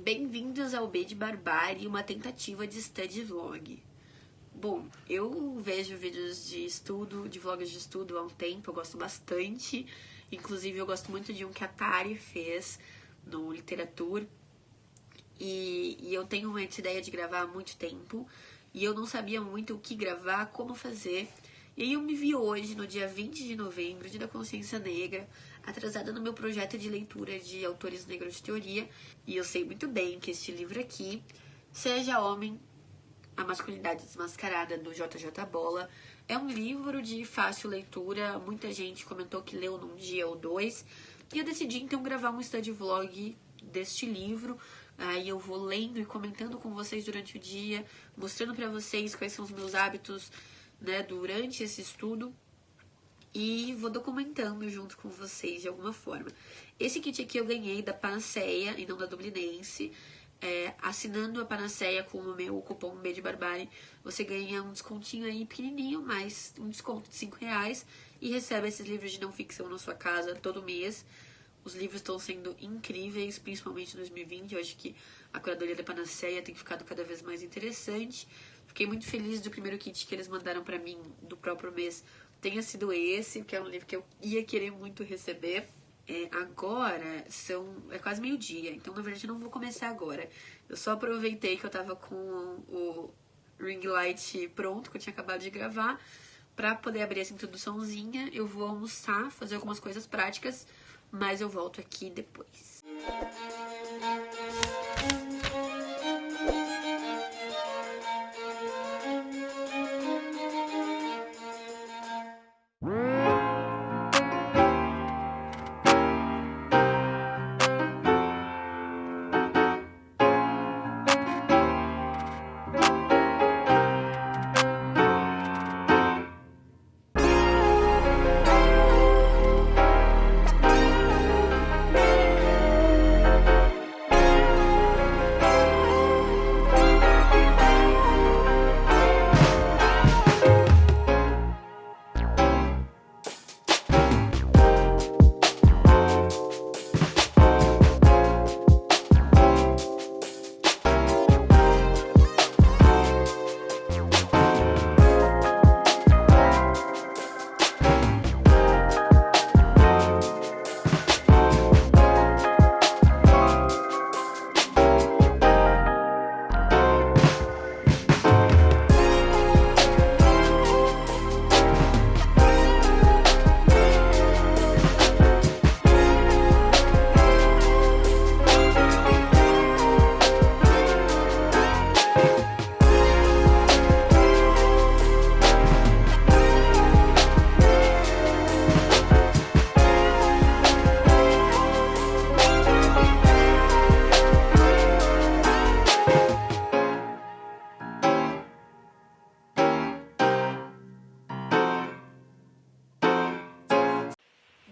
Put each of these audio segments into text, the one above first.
Bem-vindos ao B de Barbárie, uma tentativa de study vlog. Bom, eu vejo vídeos de estudo, de vlogs de estudo há um tempo, eu gosto bastante. Inclusive, eu gosto muito de um que a Tari fez no Literatura. E eu tenho essa ideia de gravar há muito tempo. E eu não sabia muito o que gravar, como fazer. E aí eu me vi hoje, no dia 20 de novembro, Dia da Consciência Negra, atrasada no meu projeto de leitura de autores negros de teoria. E eu sei muito bem que este livro aqui, Seja Homem, A Masculinidade Desmascarada, do JJ Bola, é um livro de fácil leitura. Muita gente comentou que leu num dia ou dois. E eu decidi então gravar um study vlog deste livro. Aí eu vou lendo e comentando com vocês durante o dia, mostrando pra vocês quais são os meus hábitos, né, durante esse estudo. E vou documentando junto com vocês de alguma forma. Esse kit aqui eu ganhei da Panaceia e não da Dublinense. Assinando a Panaceia com o meu cupom B de Barbárie, você ganha um descontinho aí pequenininho, mais um desconto de R$5 e recebe esses livros de não ficção na sua casa todo mês. Os livros estão sendo incríveis, principalmente em 2020. Eu acho que a curadoria da Panaceia tem ficado cada vez mais interessante. Fiquei muito feliz do primeiro kit que eles mandaram pra mim do próprio mês tenha sido esse, que é um livro que eu ia querer muito receber. Agora é quase meio-dia, então na verdade eu não vou começar agora. Eu só aproveitei que eu tava com o ring light pronto, que eu tinha acabado de gravar, pra poder abrir essa introduçãozinha. Eu vou almoçar, fazer algumas coisas práticas, mas eu volto aqui depois.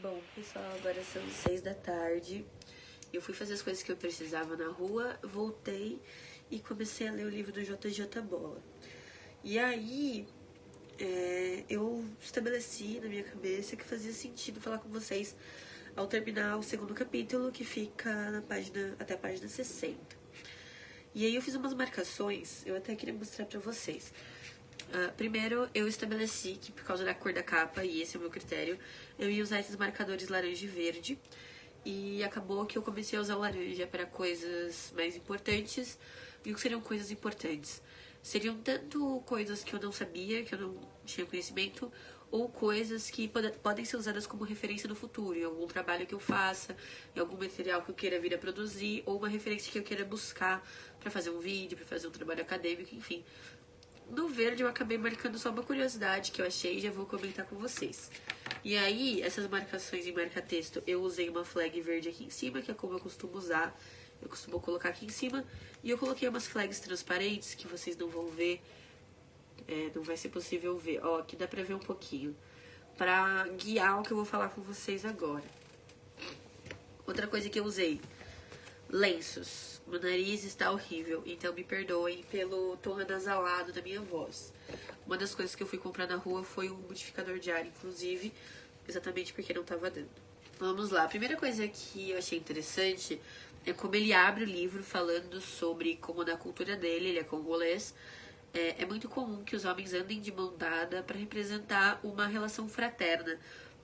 Bom, pessoal, agora são 6 da tarde. Eu fui fazer as coisas que eu precisava na rua, voltei e comecei a ler o livro do JJ Bola. E aí, eu estabeleci na minha cabeça que fazia sentido falar com vocês ao terminar o segundo capítulo, que fica até a página 60. E aí eu fiz umas marcações, eu até queria mostrar pra vocês. Primeiro, eu estabeleci que por causa da cor da capa, e esse é o meu critério, eu ia usar esses marcadores laranja e verde. E acabou que eu comecei a usar o laranja para coisas mais importantes. E o que seriam coisas importantes? Seriam tanto coisas que eu não sabia, que eu não tinha conhecimento, ou coisas que podem ser usadas como referência no futuro, em algum trabalho que eu faça, em algum material que eu queira vir a produzir, ou uma referência que eu queira buscar para fazer um vídeo, para fazer um trabalho acadêmico, enfim. No verde eu acabei marcando só uma curiosidade que eu achei e já vou comentar com vocês. E aí, essas marcações em marca-texto, eu usei uma flag verde aqui em cima, que é como eu costumo usar. Eu costumo colocar aqui em cima. E eu coloquei umas flags transparentes, que vocês não vão ver. Não vai ser possível ver. Ó, aqui dá pra ver um pouquinho. Pra guiar o que eu vou falar com vocês agora. Outra coisa que eu usei. Lenços. Meu nariz está horrível, então me perdoem pelo tom anasalado da minha voz. Uma das coisas que eu fui comprar na rua foi um modificador de ar, inclusive, exatamente porque não estava dando. Vamos lá. A primeira coisa que eu achei interessante é como ele abre o livro falando sobre como na cultura dele, ele é congolês, é muito comum que os homens andem de mão dada para representar uma relação fraterna.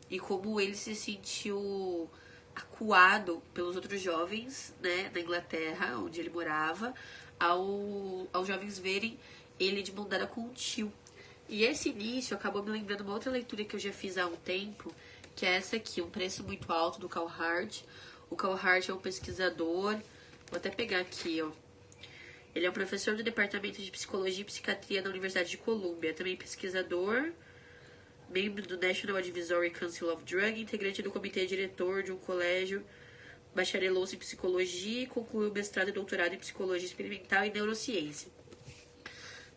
E como ele se sentiu acuado pelos outros jovens, né, na Inglaterra, onde ele morava, aos jovens verem ele de mão dada com um tio. E esse início acabou me lembrando uma outra leitura que eu já fiz há um tempo, que é essa aqui, Um Preço Muito Alto, do Carl Hart. O Carl Hart é um pesquisador, vou até pegar aqui, ó. Ele é um professor do Departamento de Psicologia e Psiquiatria da Universidade de Colômbia, também pesquisador, membro do National Advisory Council of Drug, integrante do comitê diretor de um colégio, bacharelou-se em psicologia e concluiu mestrado e doutorado em psicologia experimental e neurociência.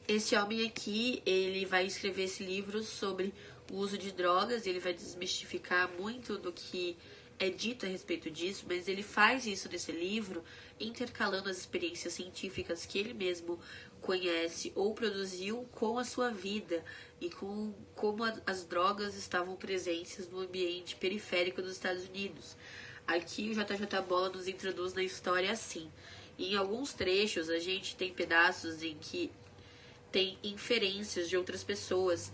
Esse homem aqui, ele vai escrever esse livro sobre o uso de drogas, ele vai desmistificar muito do que é dito a respeito disso, mas ele faz isso nesse livro, intercalando as experiências científicas que ele mesmo conhece ou produziu com a sua vida e com como as drogas estavam presentes no ambiente periférico dos Estados Unidos. Aqui o JJ Bola nos introduz na história assim. Em alguns trechos a gente tem pedaços em que tem inferências de outras pessoas.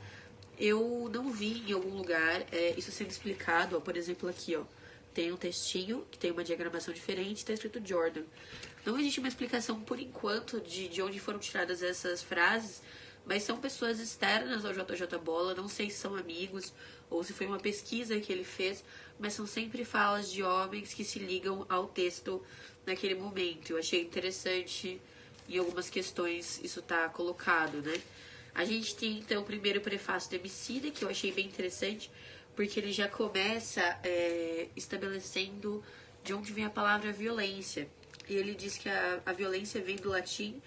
Eu não vi em algum lugar isso sendo explicado, ó, por exemplo aqui, ó. Tem um textinho que tem uma diagramação diferente, está escrito Jordan. Não existe uma explicação, por enquanto, de onde foram tiradas essas frases, mas são pessoas externas ao JJ Bola, não sei se são amigos ou se foi uma pesquisa que ele fez, mas são sempre falas de homens que se ligam ao texto naquele momento. Eu achei interessante em algumas questões isso tá colocado, né? A gente tem, então, o primeiro prefácio do Emicida, que eu achei bem interessante, porque ele já começa estabelecendo de onde vem a palavra violência. E ele diz que a violência vem do latim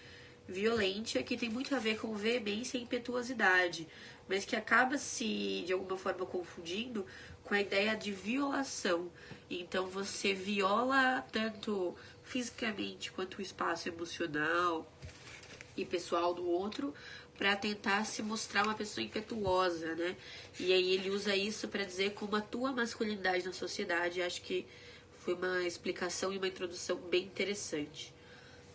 violentia, que tem muito a ver com veemência e impetuosidade, mas que acaba se, de alguma forma, confundindo com a ideia de violação. Então você viola tanto fisicamente quanto o espaço emocional e pessoal do outro, para tentar se mostrar uma pessoa impetuosa, né? E aí ele usa isso para dizer como atua a masculinidade na sociedade. Acho que foi uma explicação e uma introdução bem interessante.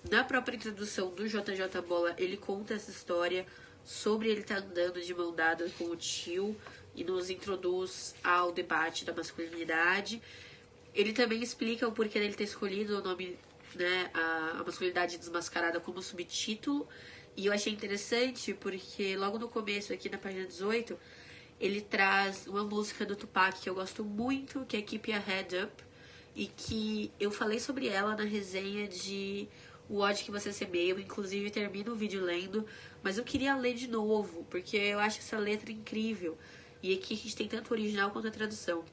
Na própria introdução do JJ Bola, ele conta essa história sobre ele estar andando de mão dada com o tio e nos introduz ao debate da masculinidade. Ele também explica o porquê dele ter escolhido o nome, né, a masculinidade desmascarada como subtítulo. E eu achei interessante porque logo no começo, aqui na página 18, ele traz uma música do Tupac que eu gosto muito, que é Keep Your Head Up, e que eu falei sobre ela na resenha de O Ódio Que Você Semeia. Eu, inclusive, termino o vídeo lendo, mas eu queria ler de novo, porque eu acho essa letra incrível. E aqui a gente tem tanto o original quanto a tradução.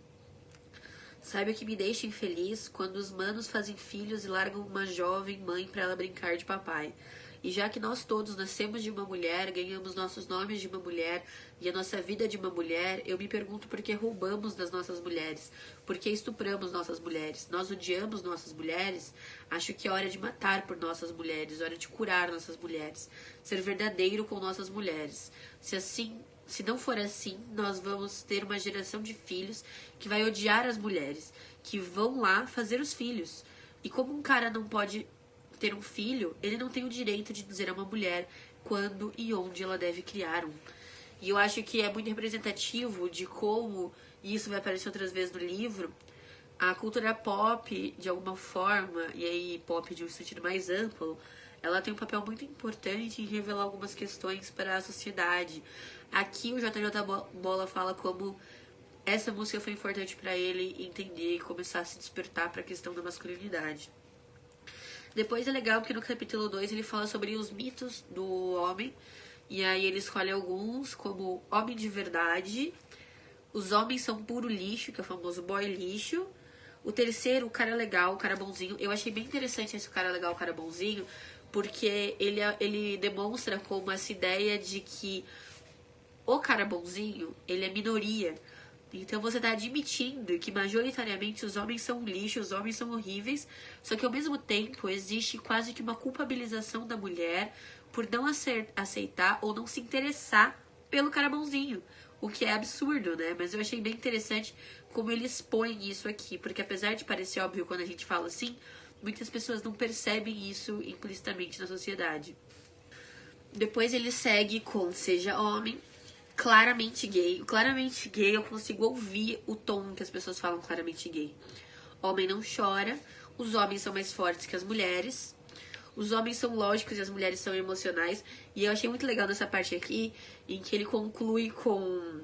Sabe o que me deixa infeliz? Quando os manos fazem filhos e largam uma jovem mãe para ela brincar de papai. E já que nós todos nascemos de uma mulher, ganhamos nossos nomes de uma mulher e a nossa vida de uma mulher, eu me pergunto por que roubamos das nossas mulheres, por que estupramos nossas mulheres, nós odiamos nossas mulheres. Acho que é hora de matar por nossas mulheres, hora de curar nossas mulheres, ser verdadeiro com nossas mulheres. Se não for assim, nós vamos ter uma geração de filhos que vai odiar as mulheres, que vão lá fazer os filhos. E como um cara não pode ter um filho, ele não tem o direito de dizer a uma mulher quando e onde ela deve criar um. E eu acho que é muito representativo de como, e isso vai aparecer outras vezes no livro, a cultura pop, de alguma forma, e aí pop de um sentido mais amplo, ela tem um papel muito importante em revelar algumas questões para a sociedade. Aqui o JJ Bola fala como essa música foi importante para ele entender e começar a se despertar para a questão da masculinidade. Depois é legal porque no capítulo 2 ele fala sobre os mitos do homem. E aí ele escolhe alguns, como homem de verdade, os homens são puro lixo, que é o famoso boy lixo. O terceiro, o cara legal, o cara bonzinho. Eu achei bem interessante esse cara legal, o cara bonzinho, porque ele demonstra como essa ideia de que o cara bonzinho, ele é minoria. Então você está admitindo que majoritariamente os homens são lixo, os homens são horríveis, só que ao mesmo tempo existe quase que uma culpabilização da mulher por não aceitar ou não se interessar pelo cara bonzinho, o que é absurdo, né? Mas eu achei bem interessante como ele expõe isso aqui, porque apesar de parecer óbvio quando a gente fala assim, muitas pessoas não percebem isso implicitamente na sociedade. Depois ele segue com seja homem, claramente gay. Claramente gay, eu consigo ouvir o tom que as pessoas falam claramente gay. Homem não chora, os homens são mais fortes que as mulheres. Os homens são lógicos e as mulheres são emocionais. E eu achei muito legal nessa parte aqui, em que ele conclui com...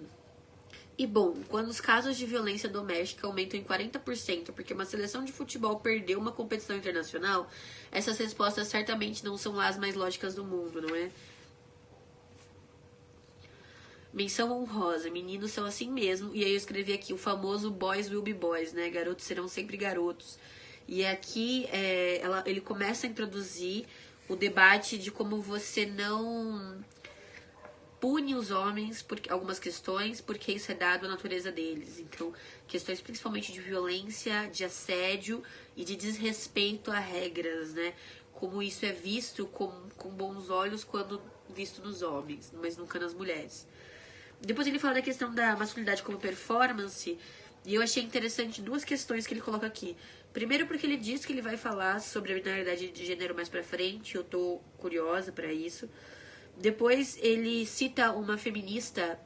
E bom, quando os casos de violência doméstica aumentam em 40% porque uma seleção de futebol perdeu uma competição internacional, essas respostas certamente não são lá as mais lógicas do mundo, não é? Menção honrosa, meninos são assim mesmo. E aí eu escrevi aqui o famoso boys will be boys, né? Garotos serão sempre garotos. E aqui ele começa a introduzir o debate de como você não pune os homens por algumas questões, porque isso é dado à natureza deles. Então, questões principalmente de violência, de assédio e de desrespeito a regras, né? Como isso é visto com bons olhos quando visto nos homens, mas nunca nas mulheres. Depois ele fala da questão da masculinidade como performance, e eu achei interessante duas questões que ele coloca aqui. Primeiro porque ele diz que ele vai falar sobre a binaridade de gênero mais pra frente, eu tô curiosa pra isso. Depois ele cita uma feminista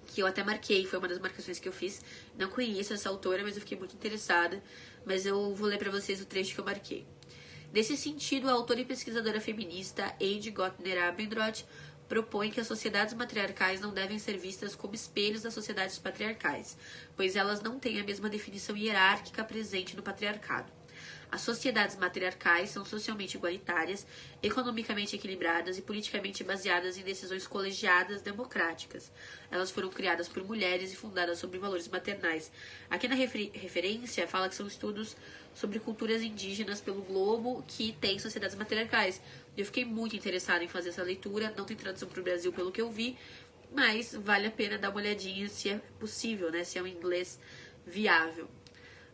que eu até marquei, foi uma das marcações que eu fiz. Não conheço essa autora, mas eu fiquei muito interessada. Mas eu vou ler pra vocês o trecho que eu marquei. Nesse sentido, a autora e pesquisadora feminista Eide Gottner-Abendroth propõe que as sociedades matriarcais não devem ser vistas como espelhos das sociedades patriarcais, pois elas não têm a mesma definição hierárquica presente no patriarcado. As sociedades matriarcais são socialmente igualitárias, economicamente equilibradas e politicamente baseadas em decisões colegiadas democráticas. Elas foram criadas por mulheres e fundadas sobre valores maternais. Aqui na referência fala que são estudos sobre culturas indígenas pelo globo que tem sociedades matriarcais. Eu fiquei muito interessada em fazer essa leitura, não tem tradução para o Brasil pelo que eu vi, mas vale a pena dar uma olhadinha se é possível, né? Se é um inglês viável.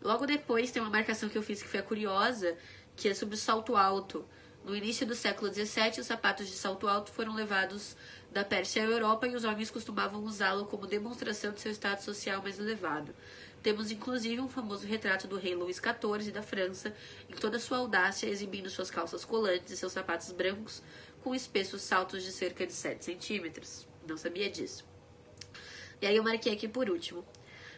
Logo depois tem uma marcação que eu fiz que foi a curiosa, que é sobre o salto alto. No início do século XVII, os sapatos de salto alto foram levados da Pérsia à Europa e os homens costumavam usá-lo como demonstração de seu status social mais elevado. Temos inclusive um famoso retrato do rei Luís XIV da França, em toda sua audácia, exibindo suas calças colantes e seus sapatos brancos com espessos saltos de cerca de 7 centímetros. Não sabia disso. E aí eu marquei aqui por último.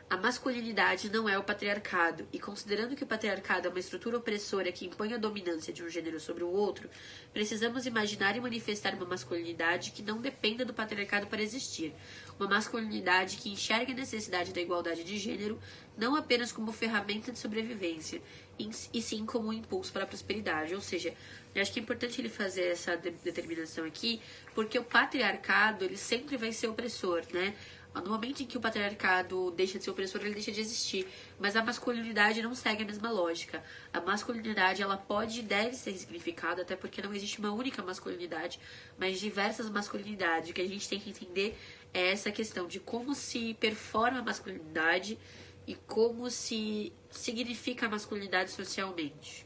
A masculinidade não é o patriarcado, e considerando que o patriarcado é uma estrutura opressora que impõe a dominância de um gênero sobre o outro, precisamos imaginar e manifestar uma masculinidade que não dependa do patriarcado para existir. Uma masculinidade que enxergue a necessidade da igualdade de gênero não apenas como ferramenta de sobrevivência, e sim como um impulso para a prosperidade. Ou seja, eu acho que é importante ele fazer essa determinação aqui, porque o patriarcado ele sempre vai ser opressor, né? No momento em que o patriarcado deixa de ser opressor, ele deixa de existir. Mas a masculinidade não segue a mesma lógica. A masculinidade, ela pode e deve ser ressignificada, até porque não existe uma única masculinidade, mas diversas masculinidades. O que a gente tem que entender é essa questão de como se performa a masculinidade e como se significa a masculinidade socialmente.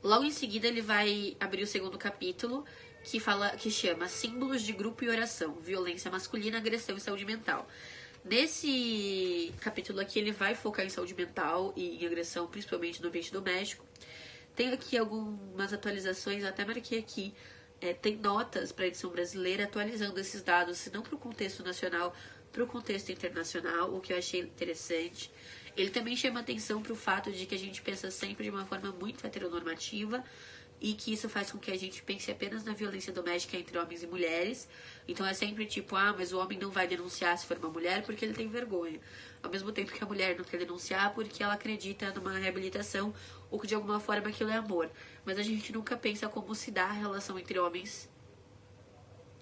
Logo em seguida, ele vai abrir o segundo capítulo, que chama Símbolos de Grupo e Oração, Violência Masculina, Agressão e Saúde Mental. Nesse capítulo aqui ele vai focar em saúde mental e em agressão, principalmente no ambiente doméstico. Tem aqui algumas atualizações, até marquei aqui. Tem notas para a edição brasileira atualizando esses dados, se não para o contexto nacional, para o contexto internacional, o que eu achei interessante. Ele também chama atenção para o fato de que a gente pensa sempre de uma forma muito heteronormativa, e que isso faz com que a gente pense apenas na violência doméstica entre homens e mulheres. Então é sempre tipo, mas o homem não vai denunciar se for uma mulher porque ele tem vergonha. Ao mesmo tempo que a mulher não quer denunciar porque ela acredita numa reabilitação ou que de alguma forma aquilo é amor. Mas a gente nunca pensa como se dá a relação entre homens,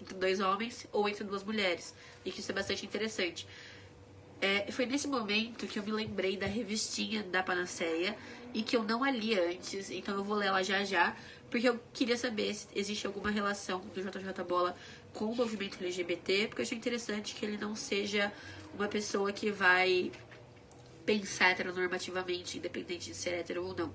entre dois homens ou entre duas mulheres. E que isso é bastante interessante. Foi nesse momento que eu me lembrei da revistinha da Panaceia e que eu não a li antes, então eu vou ler ela já, porque eu queria saber se existe alguma relação do JJ Bola com o movimento LGBT, porque eu achei interessante que ele não seja uma pessoa que vai pensar heteronormativamente, independente de ser hétero ou não.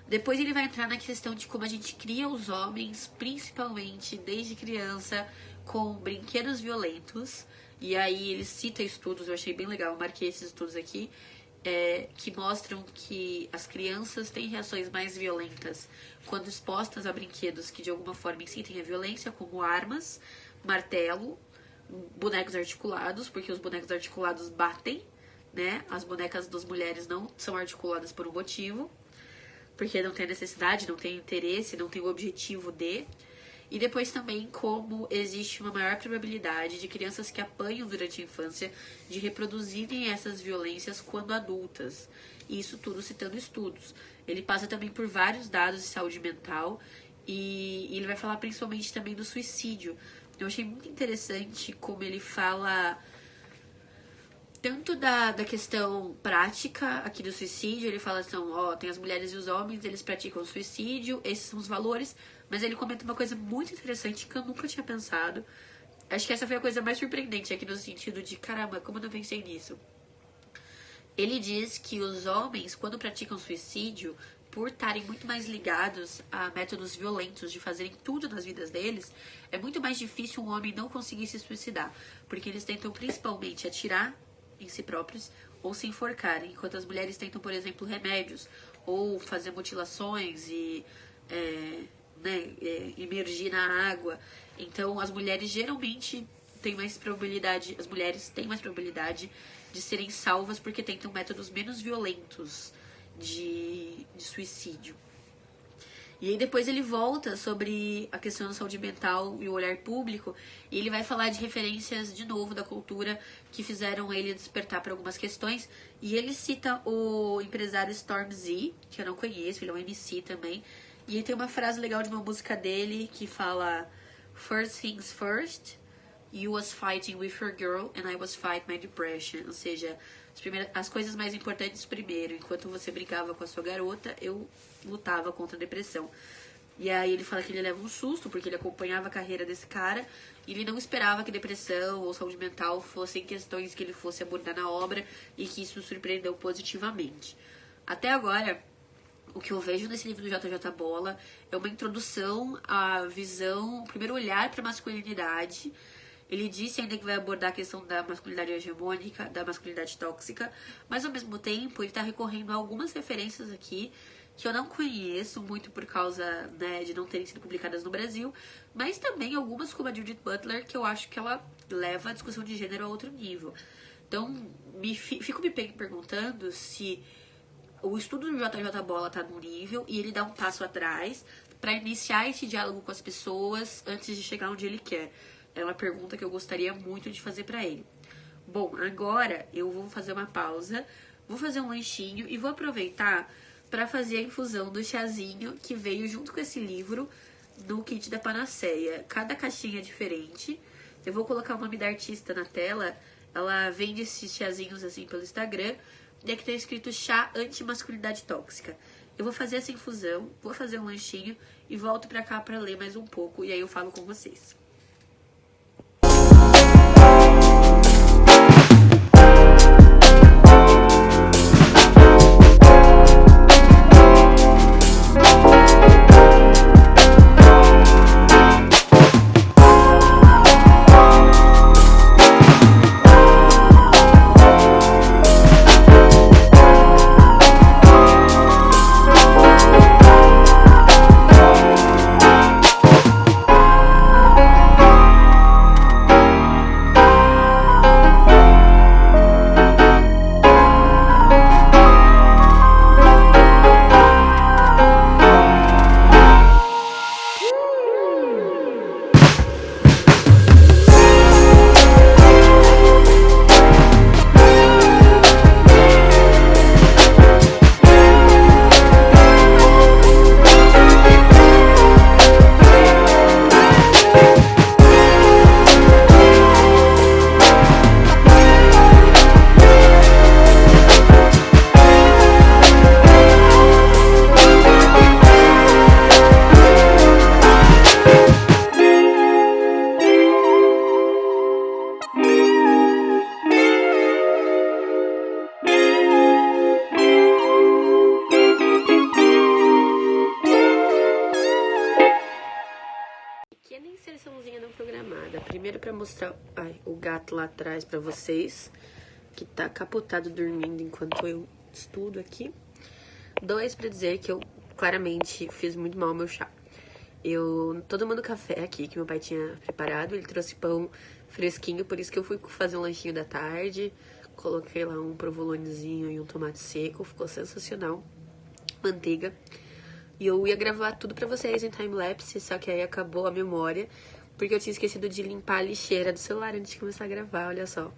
Depois ele vai entrar na questão de como a gente cria os homens, principalmente desde criança, com brinquedos violentos. E aí ele cita estudos, eu achei bem legal, eu marquei esses estudos aqui. que mostram que as crianças têm reações mais violentas quando expostas a brinquedos que de alguma forma incitem a violência, como armas, martelo, bonecos articulados, porque os bonecos articulados batem, né? As bonecas das mulheres não são articuladas por um motivo, porque não tem necessidade, não tem interesse, não tem o objetivo de. E depois também como existe uma maior probabilidade de crianças que apanham durante a infância de reproduzirem essas violências quando adultas. E isso tudo citando estudos. Ele passa também por vários dados de saúde mental e ele vai falar principalmente também do suicídio. Eu achei muito interessante como ele fala tanto da questão prática aqui do suicídio. Ele fala assim, tem as mulheres e os homens, eles praticam suicídio, esses são os valores, mas ele comenta uma coisa muito interessante que eu nunca tinha pensado. Acho que essa foi a coisa mais surpreendente aqui no sentido de, caramba, como eu não pensei nisso? Ele diz que os homens, quando praticam suicídio, por estarem muito mais ligados a métodos violentos de fazerem tudo nas vidas deles, é muito mais difícil um homem não conseguir se suicidar, porque eles tentam principalmente atirar em si próprios ou se enforcarem, enquanto as mulheres tentam, por exemplo, remédios ou fazer mutilações e imergir na água. Então as mulheres geralmente têm mais probabilidade, de serem salvas porque tentam métodos menos violentos de suicídio. E aí depois ele volta sobre a questão da saúde mental e o olhar público, e ele vai falar de referências, de novo, da cultura que fizeram ele despertar para algumas questões, e ele cita o empresário Stormzy, que eu não conheço, ele é um MC também, e ele tem uma frase legal de uma música dele que fala First things first, you was fighting with your girl and I was fighting my depression. Ou seja, as coisas mais importantes primeiro. Enquanto você brincava com a sua garota, eu lutava contra a depressão. E aí ele fala que ele leva um susto, porque ele acompanhava a carreira desse cara e ele não esperava que depressão ou saúde mental fossem questões que ele fosse abordar na obra, e que isso surpreendeu positivamente. Até agora, o que eu vejo nesse livro do JJ Bola é uma introdução à visão, o primeiro olhar para a masculinidade. Ele disse ainda que vai abordar a questão da masculinidade hegemônica, da masculinidade tóxica, mas ao mesmo tempo ele está recorrendo a algumas referências aqui que eu não conheço muito por causa, né, de não terem sido publicadas no Brasil, mas também algumas como a Judith Butler, que eu acho que ela leva a discussão de gênero a outro nível. Então, fico me perguntando se o estudo do JJ Bola está num nível e ele dá um passo atrás para iniciar esse diálogo com as pessoas antes de chegar onde ele quer. É uma pergunta que eu gostaria muito de fazer para ele. Bom, agora eu vou fazer uma pausa, vou fazer um lanchinho e vou aproveitar para fazer a infusão do chazinho que veio junto com esse livro no kit da Panaceia. Cada caixinha é diferente. Eu vou colocar o nome da artista na tela. Ela vende esses chazinhos assim pelo Instagram. E aqui tá escrito chá anti-masculinidade tóxica. Eu vou fazer essa infusão, vou fazer um lanchinho e volto pra cá pra ler mais um pouco. E aí eu falo com vocês. Inserçãozinha não programada. Primeiro para mostrar o gato lá atrás para vocês. que tá capotado dormindo enquanto eu estudo aqui. 2, pra dizer que eu claramente fiz muito mal ao meu chá. Eu tô tomando café aqui, que meu pai tinha preparado. Ele trouxe pão fresquinho, por isso que eu fui fazer um lanchinho da tarde. Coloquei lá um provolonezinho e um tomate seco, ficou sensacional. Manteiga. E eu ia gravar tudo pra vocês em timelapse, só que aí acabou a memória, porque eu tinha esquecido de limpar a lixeira do celular antes de começar a gravar, olha só.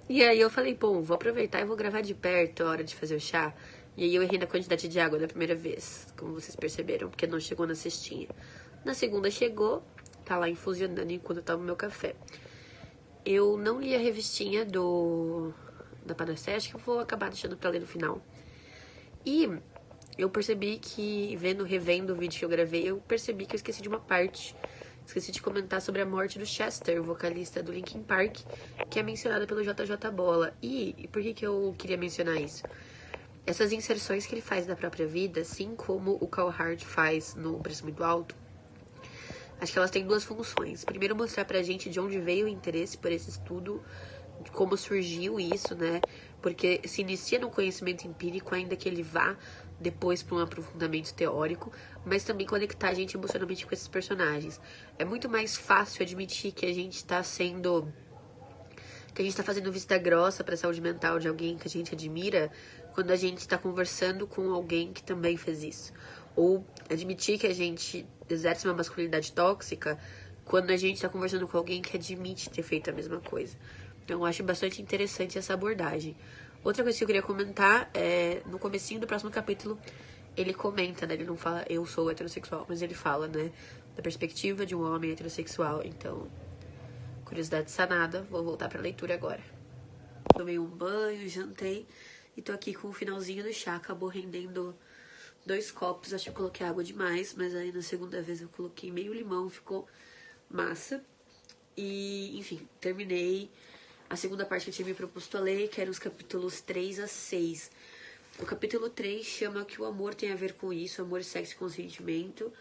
E aí eu falei, bom, vou aproveitar e vou gravar de perto a hora de fazer o chá. E aí eu errei na quantidade de água da primeira vez, como vocês perceberam, porque não chegou na cestinha. Na segunda chegou, tá lá infusionando enquanto eu tomo meu café. Eu não li a revistinha da Panacea, acho que eu vou acabar deixando pra ler no final. E eu percebi que, revendo o vídeo que eu gravei, eu percebi que eu esqueci de uma parte. Esqueci de comentar sobre a morte do Chester, o vocalista do Linkin Park, que é mencionada pelo JJ Bola. E por que eu queria mencionar isso? Essas inserções que ele faz da própria vida, assim como o Carl Hart faz no Preço Muito Alto, acho que elas têm 2 funções. Primeiro, mostrar pra gente de onde veio o interesse por esse estudo, de como surgiu isso, né? Porque se inicia no conhecimento empírico, ainda que ele vá depois para um aprofundamento teórico, mas também conectar a gente emocionalmente com esses personagens. É muito mais fácil admitir que a gente tá fazendo vista grossa pra saúde mental de alguém que a gente admira, quando a gente tá conversando com alguém que também fez isso. Ou admitir que a gente exerce uma masculinidade tóxica quando a gente tá conversando com alguém que admite ter feito a mesma coisa. Então eu acho bastante interessante essa abordagem. Outra coisa que eu queria comentar é, no comecinho do próximo capítulo, ele comenta, né? Ele não fala eu sou heterossexual, mas ele fala, né? Da perspectiva de um homem heterossexual. Então, curiosidade sanada, vou voltar pra leitura agora. Tomei um banho, jantei e tô aqui com o finalzinho do chá. Acabou rendendo 2 copos, acho que eu coloquei água demais, mas aí na segunda vez eu coloquei meio limão, ficou massa. E, enfim, terminei a segunda parte que eu tinha me proposto a ler, que eram os capítulos 3 a 6. O capítulo 3 chama que o amor tem a ver com isso, amor, sexo e consentimento.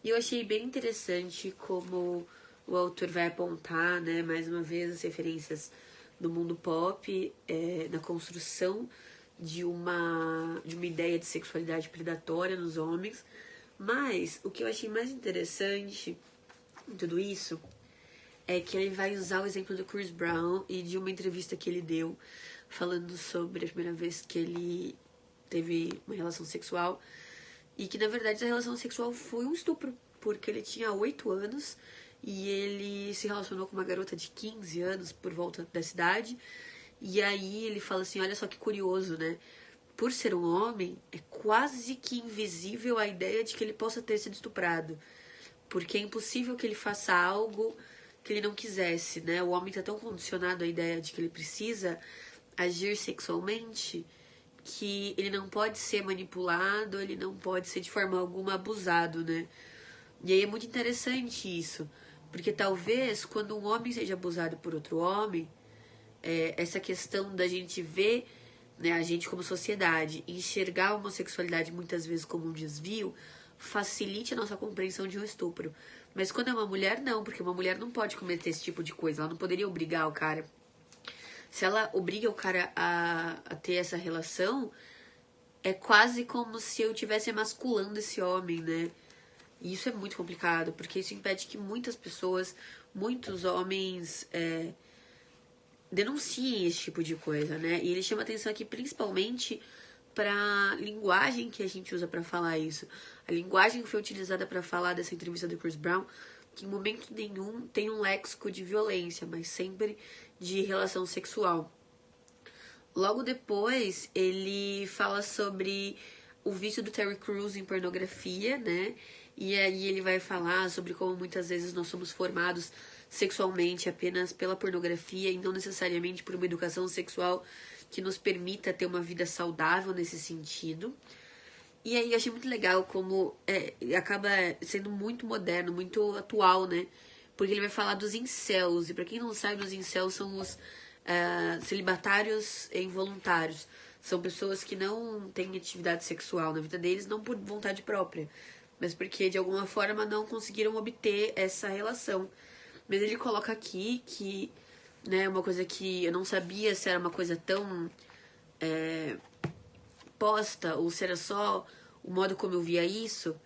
E eu achei bem interessante como o autor vai apontar, né, mais uma vez, as referências do mundo pop, na construção de uma ideia de sexualidade predatória nos homens. Mas o que eu achei mais interessante em tudo isso é que ele vai usar o exemplo do Chris Brown e de uma entrevista que ele deu falando sobre a primeira vez que ele teve uma relação sexual e que, na verdade, a relação sexual foi um estupro, porque ele tinha 8 anos e ele se relacionou com uma garota de 15 anos por volta da cidade. E aí ele fala assim, olha só que curioso, né? Por ser um homem, é quase que invisível a ideia de que ele possa ter sido estuprado. Porque é impossível que ele faça algo que ele não quisesse, né? O homem tá tão condicionado à ideia de que ele precisa agir sexualmente que ele não pode ser manipulado, ele não pode ser de forma alguma abusado, né? E aí é muito interessante isso, porque talvez quando um homem seja abusado por outro homem, essa questão da gente ver, né, a gente como sociedade, enxergar a homossexualidade muitas vezes como um desvio, facilite a nossa compreensão de um estupro. Mas quando é uma mulher, não, porque uma mulher não pode cometer esse tipo de coisa, ela não poderia obrigar o cara. Se ela obriga o cara a ter essa relação, é quase como se eu estivesse emasculando esse homem, né? E isso é muito complicado, porque isso impede que muitas pessoas, muitos homens denunciem esse tipo de coisa, né? E ele chama atenção aqui principalmente para a linguagem que a gente usa para falar isso. A linguagem que foi utilizada para falar dessa entrevista do Chris Brown, que em momento nenhum tem um léxico de violência, mas sempre de relação sexual. Logo depois, ele fala sobre o vício do Terry Crews em pornografia, né? E aí ele vai falar sobre como muitas vezes nós somos formados sexualmente apenas pela pornografia e não necessariamente por uma educação sexual que nos permita ter uma vida saudável nesse sentido. E aí eu achei muito legal como acaba sendo muito moderno, muito atual, né? Porque ele vai falar dos incels. E pra quem não sabe, os incels são os celibatários e involuntários. São pessoas que não têm atividade sexual na vida deles, não por vontade própria, mas porque de alguma forma não conseguiram obter essa relação. Mas ele coloca aqui que né? Uma coisa que eu não sabia se era uma coisa tão posta ou se era só o modo como eu via isso,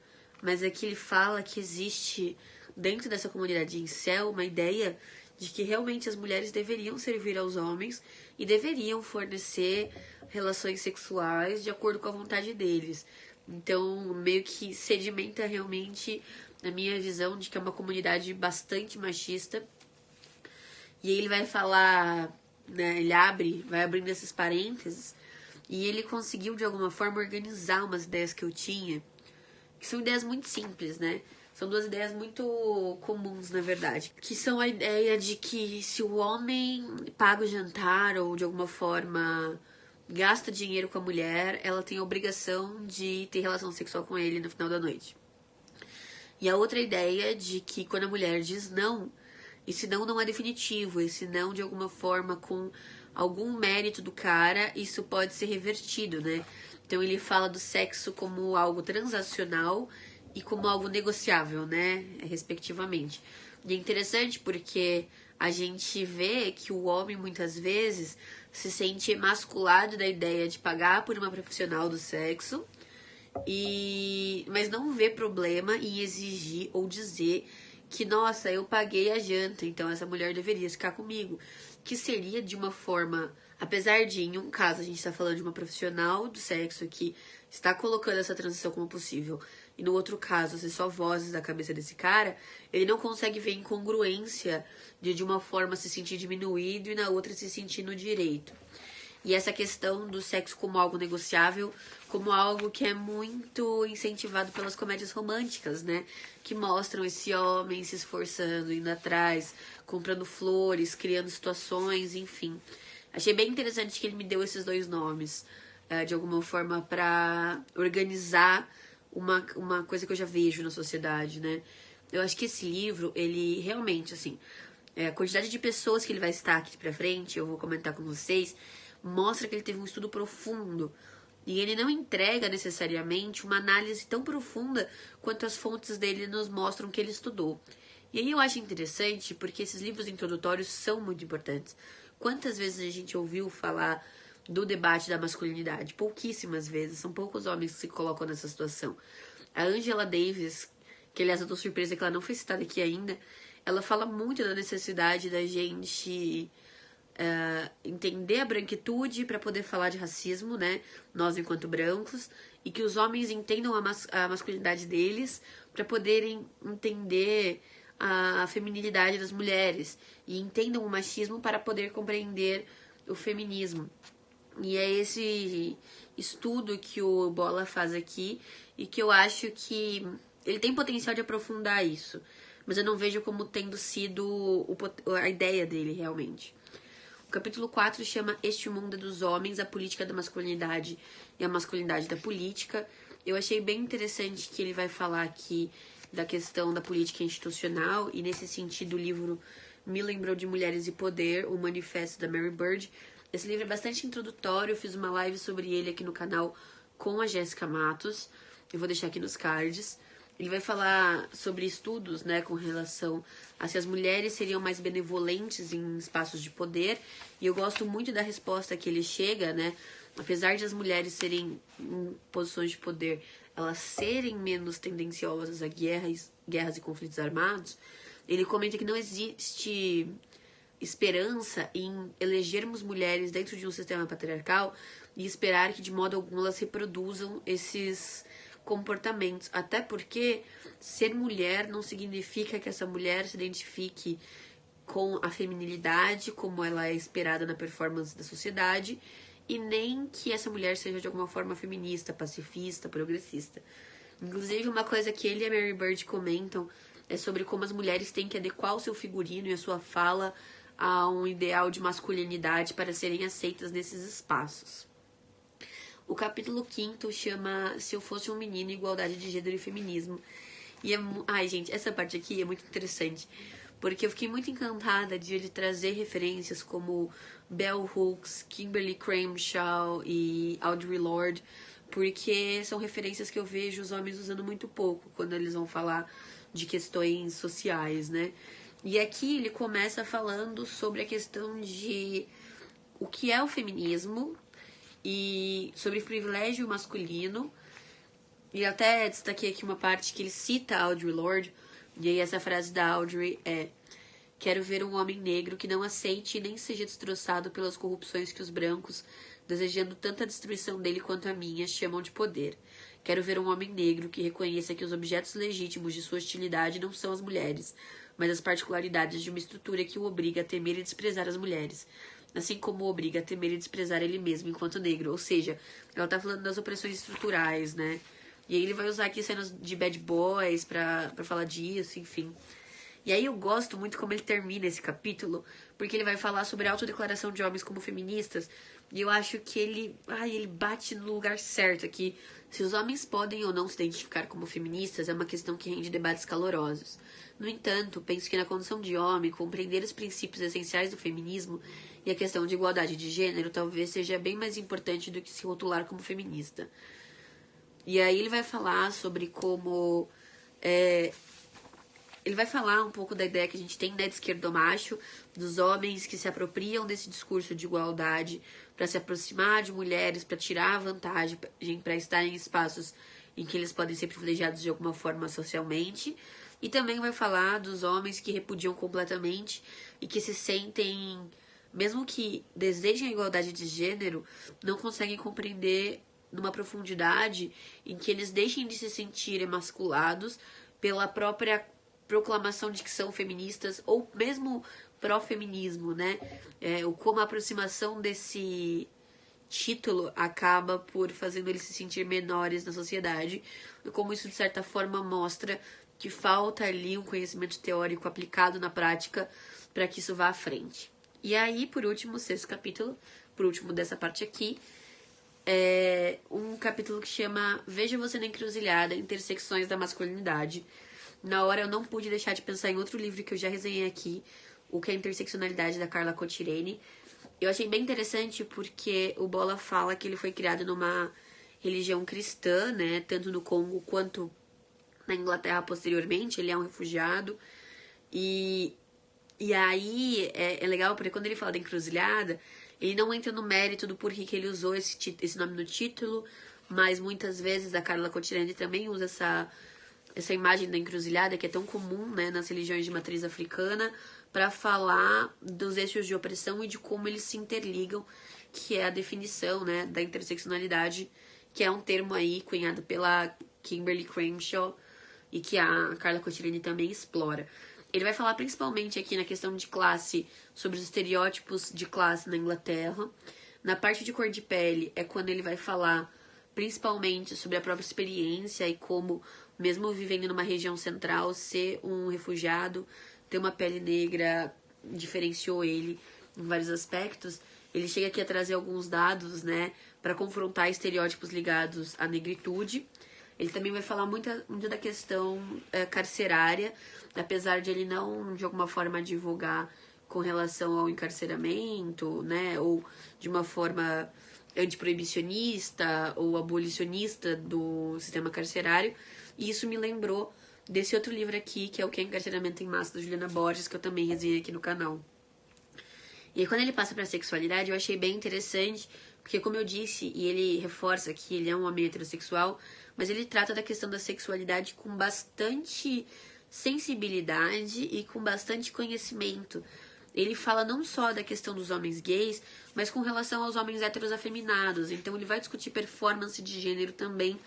mas é que ele fala que existe dentro dessa comunidade incel uma ideia de que realmente as mulheres deveriam servir aos homens e deveriam fornecer relações sexuais de acordo com a vontade deles. Então, meio que sedimenta realmente a minha visão de que é uma comunidade bastante machista. E aí ele vai falar, né, vai abrindo esses parênteses, e ele conseguiu de alguma forma organizar umas ideias que eu tinha, que são ideias muito simples, né? São duas ideias muito comuns, na verdade. Que são a ideia de que se o homem paga o jantar ou de alguma forma gasta dinheiro com a mulher, ela tem a obrigação de ter relação sexual com ele no final da noite. E a outra ideia de que quando a mulher diz não, esse não é definitivo, esse não de alguma forma com algum mérito do cara, isso pode ser revertido, né? Então ele fala do sexo como algo transacional e como algo negociável, né? Respectivamente. E é interessante porque a gente vê que o homem muitas vezes se sente emasculado da ideia de pagar por uma profissional do sexo, mas não vê problema em exigir ou dizer que, nossa, eu paguei a janta, então essa mulher deveria ficar comigo. Que seria de uma forma, apesar de, em um caso, a gente está falando de uma profissional do sexo que está colocando essa transição como possível, e no outro caso, ser só vozes da cabeça desse cara, ele não consegue ver incongruência de uma forma se sentir diminuído e na outra se sentir no direito. E essa questão do sexo como algo negociável, como algo que é muito incentivado pelas comédias românticas, né? Que mostram esse homem se esforçando, indo atrás, comprando flores, criando situações, enfim. Achei bem interessante que ele me deu esses dois nomes, de alguma forma, para organizar uma coisa que eu já vejo na sociedade, né? Eu acho que esse livro, ele realmente, assim, a quantidade de pessoas que ele vai estar aqui pra frente, eu vou comentar com vocês, mostra que ele teve um estudo profundo. E ele não entrega necessariamente uma análise tão profunda quanto as fontes dele nos mostram que ele estudou. E aí eu acho interessante porque esses livros introdutórios são muito importantes. Quantas vezes a gente ouviu falar do debate da masculinidade? Pouquíssimas vezes. São poucos homens que se colocam nessa situação. A Angela Davis, que aliás eu tô surpresa que ela não foi citada aqui ainda, ela fala muito da necessidade da gente entender a branquitude para poder falar de racismo, né? Nós enquanto brancos, e que os homens entendam a masculinidade deles para poderem entender a feminilidade das mulheres e entendam o machismo para poder compreender o feminismo. E é esse estudo que o Bola faz aqui e que eu acho que ele tem potencial de aprofundar isso, mas eu não vejo como tendo sido a ideia dele realmente. O capítulo 4 chama Este Mundo é dos Homens, a Política da Masculinidade e a Masculinidade da Política. Eu achei bem interessante que ele vai falar aqui da questão da política institucional, e nesse sentido o livro me lembrou de Mulheres e Poder, o Manifesto da Mary Bird. Esse livro é bastante introdutório, eu fiz uma live sobre ele aqui no canal com a Jéssica Matos, eu vou deixar aqui nos cards. Ele vai falar sobre estudos, né, com relação a se as mulheres seriam mais benevolentes em espaços de poder. E eu gosto muito da resposta que ele chega, né? Apesar de as mulheres serem em posições de poder, elas serem menos tendenciosas a guerras e conflitos armados, ele comenta que não existe esperança em elegermos mulheres dentro de um sistema patriarcal e esperar que de modo algum elas reproduzam esses comportamentos, até porque ser mulher não significa que essa mulher se identifique com a feminilidade como ela é esperada na performance da sociedade, e nem que essa mulher seja de alguma forma feminista, pacifista, progressista. Inclusive, uma coisa que ele e a Mary Bird comentam é sobre como as mulheres têm que adequar o seu figurino e a sua fala a um ideal de masculinidade para serem aceitas nesses espaços. O capítulo 5 chama Se Eu Fosse um Menino, Igualdade de Gênero e Feminismo. E ai, gente, essa parte aqui é muito interessante, porque eu fiquei muito encantada de ele trazer referências como Bell Hooks, Kimberly Crenshaw e Audre Lorde, porque são referências que eu vejo os homens usando muito pouco quando eles vão falar de questões sociais, né? E aqui ele começa falando sobre a questão de o que é o feminismo e sobre privilégio masculino. E até destaquei aqui uma parte que ele cita a Audre Lorde, e aí essa frase da Audre é: quero ver um homem negro que não aceite e nem seja destroçado pelas corrupções que os brancos, desejando tanta destruição dele quanto a minha, chamam de poder. Quero ver um homem negro que reconheça que os objetos legítimos de sua hostilidade não são as mulheres, mas as particularidades de uma estrutura que o obriga a temer e desprezar as mulheres, assim como o obriga a temer e desprezar ele mesmo enquanto negro. Ou seja, ela tá falando das opressões estruturais, né? E aí ele vai usar aqui cenas de bad boys pra falar disso, enfim. E aí eu gosto muito como ele termina esse capítulo, porque ele vai falar sobre a autodeclaração de homens como feministas, e eu acho que ele bate no lugar certo aqui. Se os homens podem ou não se identificar como feministas é uma questão que rende debates calorosos. No entanto, penso que na condição de homem, compreender os princípios essenciais do feminismo e a questão de igualdade de gênero talvez seja bem mais importante do que se rotular como feminista. E aí ele vai falar sobre como... ele vai falar um pouco da ideia que a gente tem, né, de esquerdomacho, dos homens que se apropriam desse discurso de igualdade para se aproximar de mulheres, para tirar a vantagem, para estar em espaços em que eles podem ser privilegiados de alguma forma socialmente. E também vai falar dos homens que repudiam completamente e que se sentem, mesmo que desejem a igualdade de gênero, não conseguem compreender numa profundidade em que eles deixem de se sentir emasculados pela própria proclamação de que são feministas ou mesmo pró-feminismo, né? Como a aproximação desse título acaba por fazendo eles se sentir menores na sociedade, e como isso de certa forma mostra que falta ali um conhecimento teórico aplicado na prática para que isso vá à frente. E aí, por último, o sexto capítulo, por último dessa parte aqui, é um capítulo que chama Veja Você na Encruzilhada, Intersecções da Masculinidade. Na hora eu não pude deixar de pensar em outro livro que eu já resenhei aqui, o que é a Interseccionalidade, da Carla Cottireni. Eu achei bem interessante porque o Bola fala que ele foi criado numa religião cristã, né, tanto no Congo quanto na Inglaterra posteriormente. Ele é um refugiado. E aí é legal porque quando ele fala da encruzilhada, ele não entra no mérito do porquê que ele usou esse nome no título, mas muitas vezes a Carla Cottireni também usa essa imagem da encruzilhada, que é tão comum, né, nas religiões de matriz africana, para falar dos eixos de opressão e de como eles se interligam, que é a definição, né, da interseccionalidade, que é um termo aí cunhado pela Kimberly Crenshaw e que a Carla Cottireni também explora. Ele vai falar principalmente aqui na questão de classe, sobre os estereótipos de classe na Inglaterra. Na parte de cor de pele é quando ele vai falar principalmente sobre a própria experiência e como, mesmo vivendo numa região central, ser um refugiado, ter uma pele negra diferenciou ele em vários aspectos. Ele chega aqui a trazer alguns dados, né, para confrontar estereótipos ligados à negritude. Ele também vai falar muito da questão carcerária, apesar de ele não, de alguma forma, advogar com relação ao encarceramento, né, ou de uma forma antiproibicionista ou abolicionista do sistema carcerário. E isso me lembrou desse outro livro aqui, que é O que é Encarceramento em Massa, da Juliana Borges, que eu também resenhei aqui no canal. E aí, quando ele passa pra sexualidade, eu achei bem interessante, porque, como eu disse, e ele reforça que ele é um homem heterossexual, mas ele trata da questão da sexualidade com bastante sensibilidade e com bastante conhecimento. Ele fala não só da questão dos homens gays, mas com relação aos homens héteros afeminados. Então ele vai discutir performance de gênero também,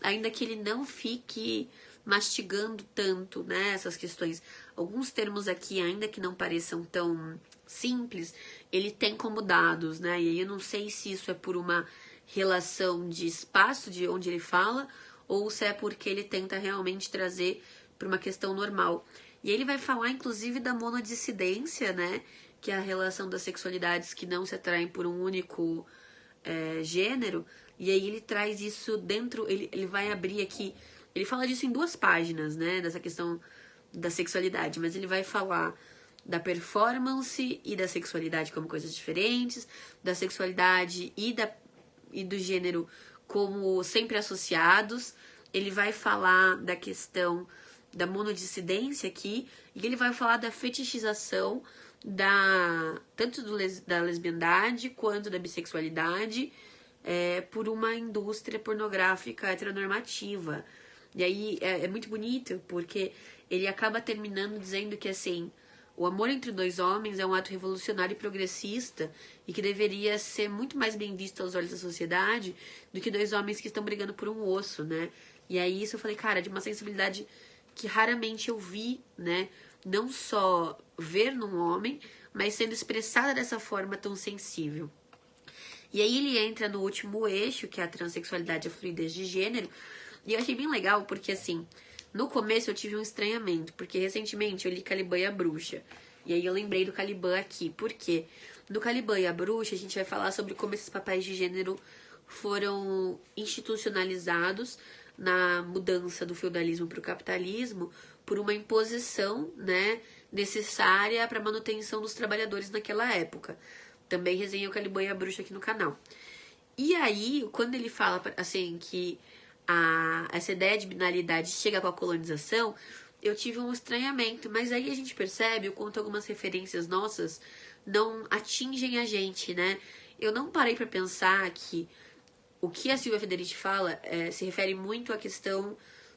ainda que ele não fique mastigando tanto, né, essas questões. Alguns termos aqui, ainda que não pareçam tão simples, ele tem como dados, né? E aí eu não sei se isso é por uma relação de espaço de onde ele fala, ou se é porque ele tenta realmente trazer para uma questão normal. E ele vai falar, inclusive, da monodissidência, né? Que é a relação das sexualidades que não se atraem por um único gênero. E aí ele traz isso dentro, ele vai abrir aqui, ele fala disso em 2 páginas, né? Dessa questão da sexualidade, mas ele vai falar da performance e da sexualidade como coisas diferentes, da sexualidade e do gênero como sempre associados. Ele vai falar da questão da monodissidência aqui, e ele vai falar da fetichização tanto da lesbiandade quanto da bissexualidade por uma indústria pornográfica heteronormativa. E aí é muito bonito, porque ele acaba terminando dizendo que, assim, o amor entre dois homens é um ato revolucionário e progressista e que deveria ser muito mais bem visto aos olhos da sociedade do que dois homens que estão brigando por um osso, né? E aí isso eu falei, cara, de uma sensibilidade que raramente eu vi, né? Não só ver num homem, mas sendo expressada dessa forma tão sensível. E aí ele entra no último eixo, que é a transexualidade e a fluidez de gênero. E eu achei bem legal, porque assim, no começo eu tive um estranhamento, porque recentemente eu li Caliban e a Bruxa. E aí eu lembrei do Caliban aqui, por quê? No Caliban e a Bruxa a gente vai falar sobre como esses papéis de gênero foram institucionalizados na mudança do feudalismo para o capitalismo por uma imposição, né, necessária para a manutenção dos trabalhadores naquela época. Também resenhei o Caliban e a Bruxa aqui no canal. E aí, quando ele fala assim que essa ideia de binaridade chega com a colonização, eu tive um estranhamento, mas aí a gente percebe o quanto algumas referências nossas não atingem a gente, né? Eu não parei para pensar que o que a Silvia Federici fala se refere muito à questão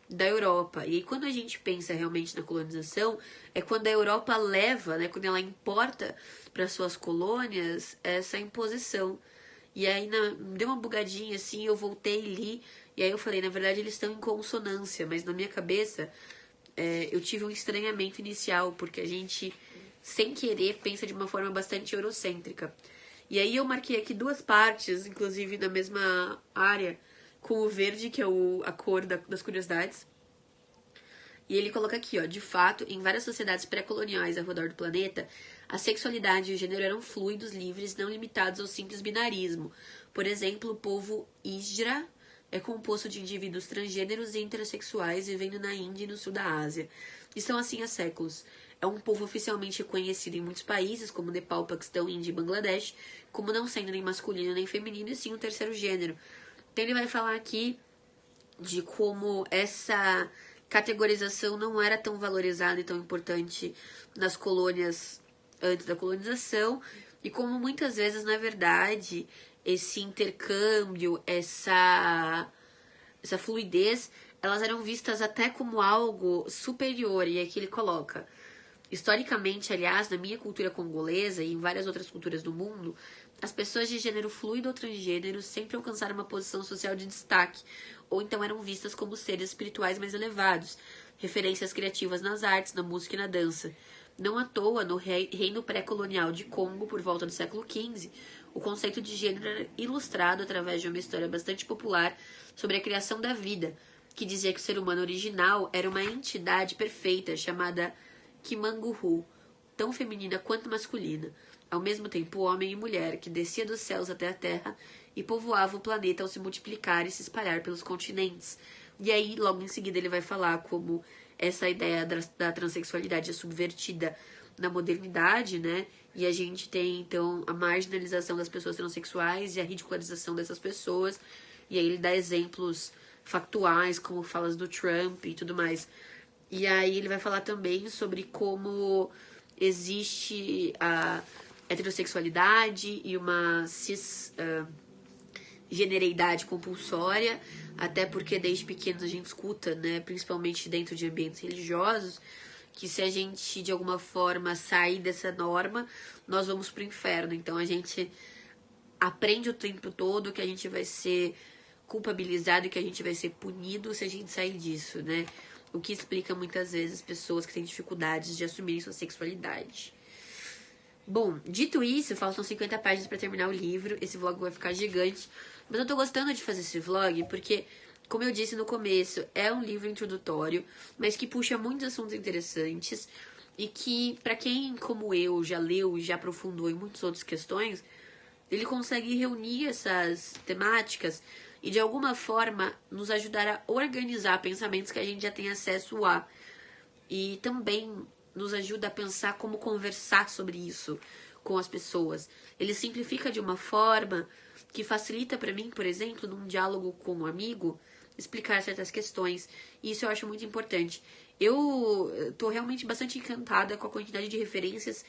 da Europa. E aí, quando a gente pensa realmente na colonização, é quando a Europa leva, né, quando ela importa para suas colônias essa imposição. E aí me deu uma bugadinha assim, eu voltei e li, e aí eu falei, na verdade eles estão em consonância, mas na minha cabeça eu tive um estranhamento inicial, porque a gente, sem querer, pensa de uma forma bastante eurocêntrica. E aí eu marquei aqui duas partes, inclusive na mesma área, com o verde, que é a cor das curiosidades. E ele coloca aqui, ó, de fato, em várias sociedades pré-coloniais ao redor do planeta, a sexualidade e o gênero eram fluidos, livres, não limitados ao simples binarismo. Por exemplo, o povo Hijra é composto de indivíduos transgêneros e intersexuais vivendo na Índia e no sul da Ásia. E são assim há séculos. É um povo oficialmente reconhecido em muitos países, como Nepal, Paquistão, Índia e Bangladesh, como não sendo nem masculino nem feminino, e sim um terceiro gênero. Então ele vai falar aqui de como essa categorização não era tão valorizada e tão importante nas colônias antes da colonização, e como muitas vezes, na verdade, esse intercâmbio, essa fluidez, elas eram vistas até como algo superior. E aqui ele coloca: historicamente, aliás, na minha cultura congolesa e em várias outras culturas do mundo, as pessoas de gênero fluido ou transgênero sempre alcançaram uma posição social de destaque, ou então eram vistas como seres espirituais mais elevados, referências criativas nas artes, na música e na dança. Não à toa, no reino pré-colonial de Congo, por volta do século XV, o conceito de gênero era ilustrado através de uma história bastante popular sobre a criação da vida, que dizia que o ser humano original era uma entidade perfeita chamada Kimanguru, tão feminina quanto masculina, ao mesmo tempo homem e mulher, que descia dos céus até a terra e povoava o planeta ao se multiplicar e se espalhar pelos continentes. E aí, logo em seguida, ele vai falar como essa ideia da transexualidade é subvertida na modernidade, né? E a gente tem, então, a marginalização das pessoas transexuais e a ridicularização dessas pessoas. E aí ele dá exemplos factuais, como falas do Trump e tudo mais. E aí ele vai falar também sobre como existe a heterossexualidade e uma cisgenereidade compulsória, até porque desde pequenos a gente escuta, né, principalmente dentro de ambientes religiosos, que se a gente de alguma forma sair dessa norma, nós vamos pro inferno. Então a gente aprende o tempo todo que a gente vai ser culpabilizado e que a gente vai ser punido se a gente sair disso, né? O que explica muitas vezes pessoas que têm dificuldades de assumirem sua sexualidade. Bom, dito isso, faltam 50 páginas para terminar o livro. Esse vlog vai ficar gigante. Mas eu tô gostando de fazer esse vlog porque, como eu disse no começo, é um livro introdutório, mas que puxa muitos assuntos interessantes e que, para quem, como eu, já leu e já aprofundou em muitas outras questões, ele consegue reunir essas temáticas e, de alguma forma, nos ajudar a organizar pensamentos que a gente já tem acesso a. E também nos ajuda a pensar como conversar sobre isso com as pessoas. Ele simplifica de uma forma que facilita para mim, por exemplo, num diálogo com um amigo, explicar certas questões. E isso eu acho muito importante. Eu tô realmente bastante encantada com a quantidade de referências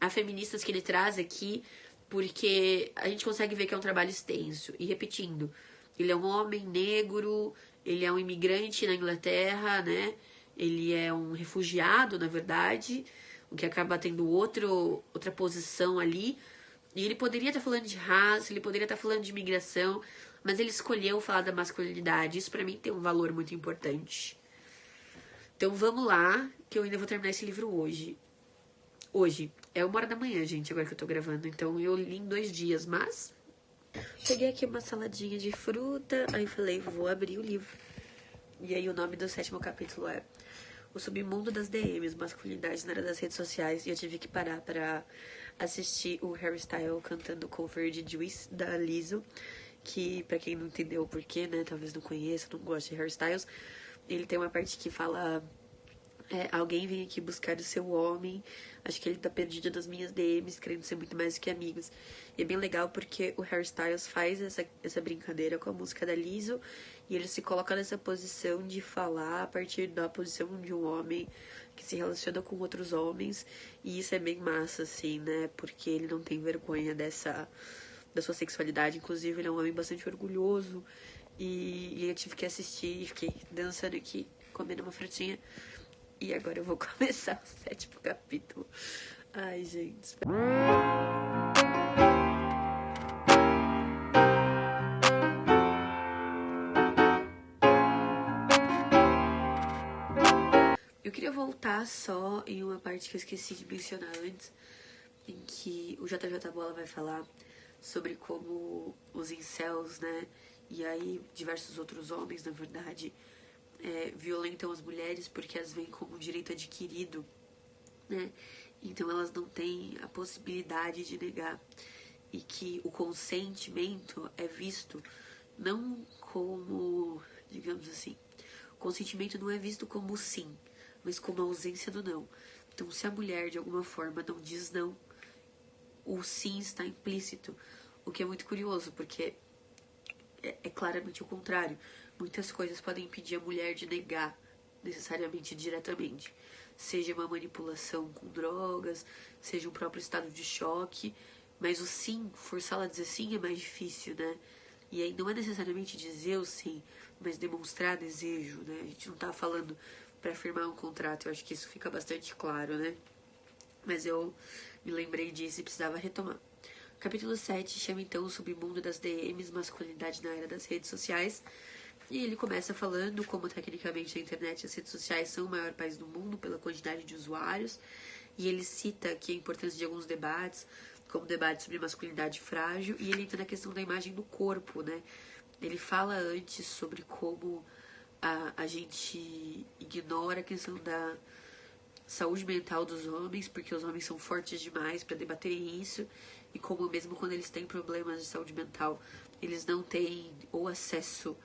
a feministas que ele traz aqui, porque a gente consegue ver que é um trabalho extenso. E repetindo, ele é um homem negro, ele é um imigrante na Inglaterra, né? Ele é um refugiado, na verdade, o que acaba tendo outra posição ali. E ele poderia estar falando de raça, ele poderia estar falando de imigração, mas ele escolheu falar da masculinidade. Isso pra mim tem um valor muito importante. Então vamos lá, que eu ainda vou terminar esse livro hoje. Hoje. É 1h da manhã, gente, agora que eu tô gravando. Então eu li em 2 dias, mas... Peguei aqui uma saladinha de fruta, aí falei, vou abrir o livro. E aí o nome do 7º capítulo é O Submundo das DMs, Masculinidade na Era das Redes Sociais. E eu tive que parar pra assistir o Harry Styles cantando cover de Juice, da Lizzo. Que, pra quem não entendeu o porquê, né, talvez não conheça, não goste de Harry Styles, ele tem uma parte que fala... alguém vem aqui buscar o seu homem. Acho que ele tá perdido nas minhas DMs, querendo ser muito mais do que amigos. E é bem legal porque o Harry Styles faz essa brincadeira com a música da Lizzo. E ele se coloca nessa posição de falar a partir da posição de um homem que se relaciona com outros homens. E isso é bem massa, assim, né? Porque ele não tem vergonha da sua sexualidade. Inclusive, ele é um homem bastante orgulhoso. E eu tive que assistir e fiquei dançando aqui, comendo uma frutinha. E agora eu vou começar o 7º capítulo. Ai, gente. Eu queria voltar só em uma parte que eu esqueci de mencionar antes, em que o JJ Bola vai falar sobre como os incels, né, e aí diversos outros homens, na verdade, violentam as mulheres porque as veem como um direito adquirido, né? Então elas não têm a possibilidade de negar. E que o consentimento é visto não como, digamos assim, o consentimento não é visto como sim, mas como a ausência do não. Então, se a mulher de alguma forma não diz não, o sim está implícito, o que é muito curioso, porque é claramente o contrário. Muitas coisas podem impedir a mulher de negar, necessariamente diretamente. Seja uma manipulação com drogas, seja um próprio estado de choque, mas o sim, forçá-la a dizer sim é mais difícil, né? E aí não é necessariamente dizer o sim, mas demonstrar desejo, né? A gente não tá falando para firmar um contrato, eu acho que isso fica bastante claro, né? Mas eu me lembrei disso e precisava retomar. Capítulo 7 chama então o submundo das DMs, masculinidade na era das redes sociais. E ele começa falando como tecnicamente a internet e as redes sociais são o maior país do mundo pela quantidade de usuários. E ele cita aqui a importância de alguns debates, como o debate sobre masculinidade frágil, e ele entra na questão da imagem do corpo, né? Ele fala antes sobre como a gente ignora a questão da saúde mental dos homens, porque os homens são fortes demais para debaterem isso, e como mesmo quando eles têm problemas de saúde mental, eles não têm ou acesso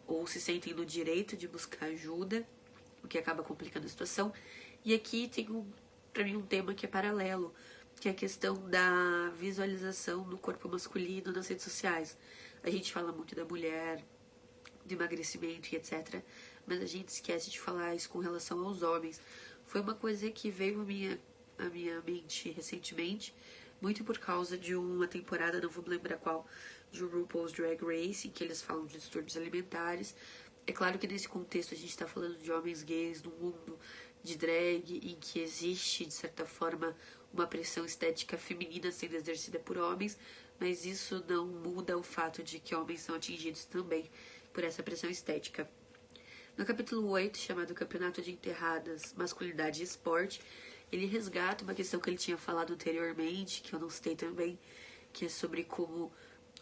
ou se sentem no direito de buscar ajuda, o que acaba complicando a situação. E aqui tem para mim um tema que é paralelo, que é a questão da visualização do corpo masculino nas redes sociais. A gente fala muito da mulher, de emagrecimento e etc. Mas a gente esquece de falar isso com relação aos homens. Foi uma coisa que veio à minha mente recentemente, muito por causa de uma temporada, não vou me lembrar qual, de RuPaul's Drag Race, em que eles falam de distúrbios alimentares. É claro que nesse contexto a gente está falando de homens gays no mundo de drag, em que existe, de certa forma, uma pressão estética feminina sendo exercida por homens, mas isso não muda o fato de que homens são atingidos também por essa pressão estética. No capítulo 8, chamado Campeonato de Enterradas, Masculinidade e Esporte, ele resgata uma questão que ele tinha falado anteriormente, que eu não citei também, que é sobre como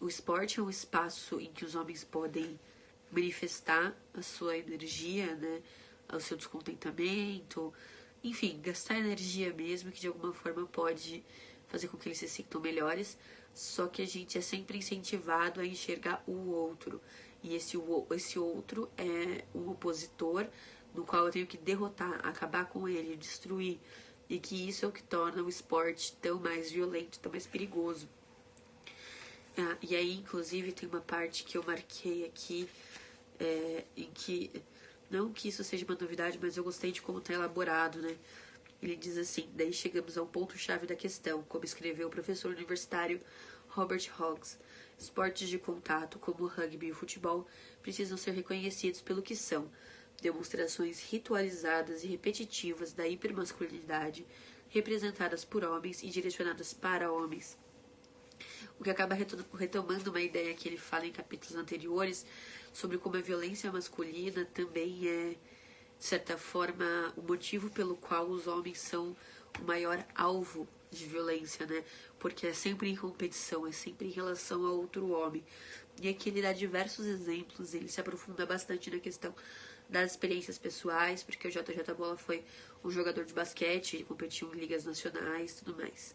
o esporte é um espaço em que os homens podem manifestar a sua energia, né, o seu descontentamento, enfim, gastar energia mesmo, que de alguma forma pode fazer com que eles se sintam melhores, só que a gente é sempre incentivado a enxergar o outro. E esse outro é um opositor no qual eu tenho que derrotar, acabar com ele, destruir. E que isso é o que torna o esporte tão mais violento, tão mais perigoso. E aí, inclusive, tem uma parte que eu marquei aqui, em que Não que isso seja uma novidade, mas eu gostei de como está elaborado, né? Ele diz assim: daí chegamos ao ponto-chave da questão, como escreveu o professor universitário Robert Hoggs. Esportes de contato, como o rugby e o futebol, precisam ser reconhecidos pelo que são: demonstrações ritualizadas e repetitivas da hipermasculinidade, representadas por homens e direcionadas para homens. O que acaba retomando uma ideia que ele fala em capítulos anteriores sobre como a violência masculina também é, de certa forma, o motivo pelo qual os homens são o maior alvo de violência, né? Porque é sempre em competição, é sempre em relação a outro homem. E aqui ele dá diversos exemplos, ele se aprofunda bastante na questão das experiências pessoais, porque o JJ Bola foi um jogador de basquete, ele competiu em ligas nacionais e tudo mais.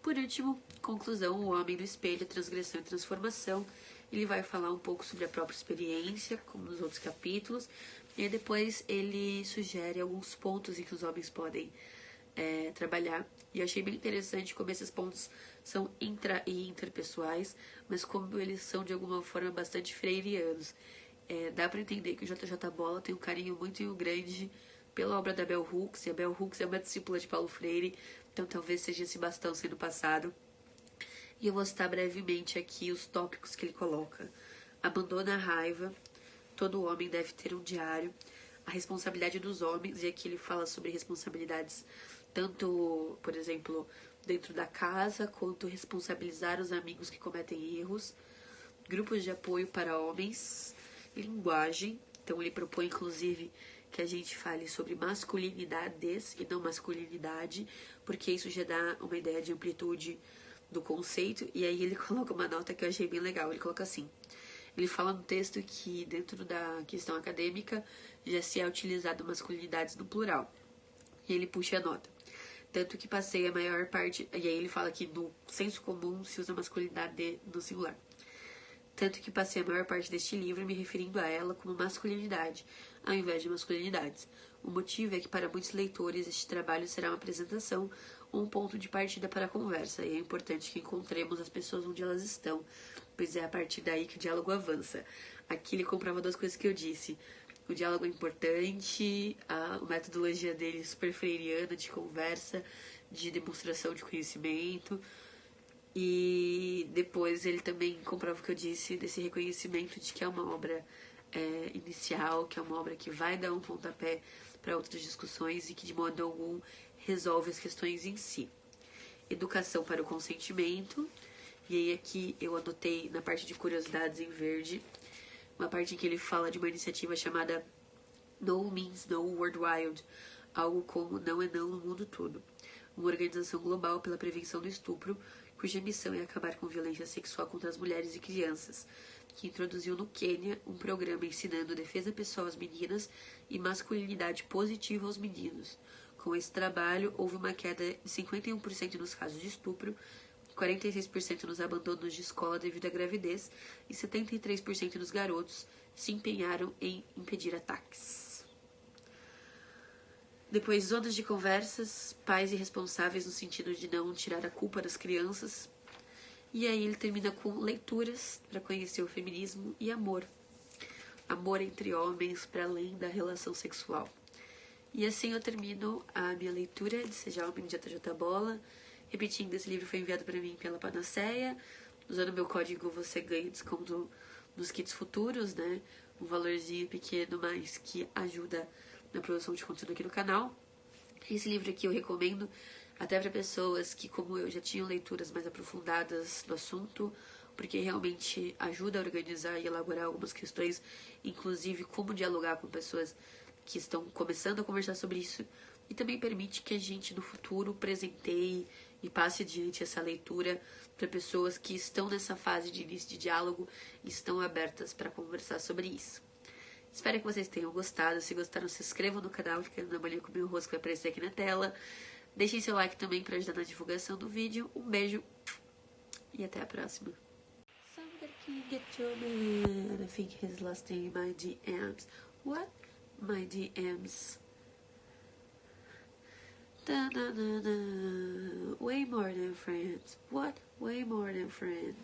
Por último, conclusão, o homem no espelho, transgressão e transformação. Ele vai falar um pouco sobre a própria experiência, como nos outros capítulos, e depois ele sugere alguns pontos em que os homens podem trabalhar. E eu achei bem interessante como esses pontos são intra e interpessoais, mas como eles são de alguma forma bastante freirianos. Dá para entender que o JJ Bola tem um carinho muito grande pela obra da Bell Hooks, e a Bell Hooks é uma discípula de Paulo Freire, então talvez seja esse bastão sendo passado. E eu vou citar brevemente aqui os tópicos que ele coloca. Abandona a raiva, todo homem deve ter um diário, a responsabilidade dos homens, e aqui ele fala sobre responsabilidades tanto, por exemplo, dentro da casa, quanto responsabilizar os amigos que cometem erros, grupos de apoio para homens, linguagem, então ele propõe inclusive que a gente fale sobre masculinidades e não masculinidade, porque isso já dá uma ideia de amplitude do conceito. E aí ele coloca uma nota que eu achei bem legal, ele coloca assim: ele fala no texto que dentro da questão acadêmica já se é utilizado masculinidades no plural, e ele puxa a nota: tanto que passei a maior parte, e aí ele fala que no senso comum se usa masculinidade no singular, tanto que passei a maior parte deste livro me referindo a ela como masculinidade, ao invés de masculinidades. O motivo é que para muitos leitores este trabalho será uma apresentação ou um ponto de partida para a conversa, e é importante que encontremos as pessoas onde elas estão, pois é a partir daí que o diálogo avança. Aqui ele comprova duas coisas que eu disse: o diálogo é importante, a metodologia dele é super freiriana, de conversa, de demonstração de conhecimento. E depois ele também comprova o que eu disse desse reconhecimento de que é uma obra inicial, que é uma obra que vai dar um pontapé para outras discussões e que de modo algum resolve as questões em si. Educação para o consentimento. E aí aqui eu anotei na parte de curiosidades em verde uma parte em que ele fala de uma iniciativa chamada No Means No Worldwide, algo como não é não no mundo todo, uma organização global pela prevenção do estupro, cuja missão é acabar com violência sexual contra as mulheres e crianças, que introduziu no Quênia um programa ensinando defesa pessoal às meninas e masculinidade positiva aos meninos. Com esse trabalho, houve uma queda de 51% nos casos de estupro, 46% nos abandonos de escola devido à gravidez e 73% dos garotos se empenharam em impedir ataques. Depois, zonas de conversas, pais irresponsáveis no sentido de não tirar a culpa das crianças. E aí ele termina com leituras para conhecer o feminismo e amor. Amor entre homens para além da relação sexual. E assim eu termino a minha leitura de Seja Homem de JJ Bola. Repetindo, esse livro foi enviado para mim pela Panaceia. Usando meu código você ganha desconto nos kits futuros, né? Um valorzinho pequeno, mas que ajuda na produção de conteúdo aqui no canal. Esse livro aqui eu recomendo até para pessoas que, como eu, já tinham leituras mais aprofundadas no assunto, porque realmente ajuda a organizar e elaborar algumas questões, inclusive como dialogar com pessoas que estão começando a conversar sobre isso, e também permite que a gente no futuro presenteie e passe adiante essa leitura para pessoas que estão nessa fase de início de diálogo e estão abertas para conversar sobre isso. Espero que vocês tenham gostado. Se gostaram, se inscrevam no canal, ficando na bolinha com o meu rosto que vai aparecer aqui na tela. Deixem seu like também para ajudar na divulgação do vídeo. Um beijo e até a próxima. Somebody can get your man. I think his last name my DMs. What? My DMs. Da, da, da, da. Way more than friends. What? Way more than friends.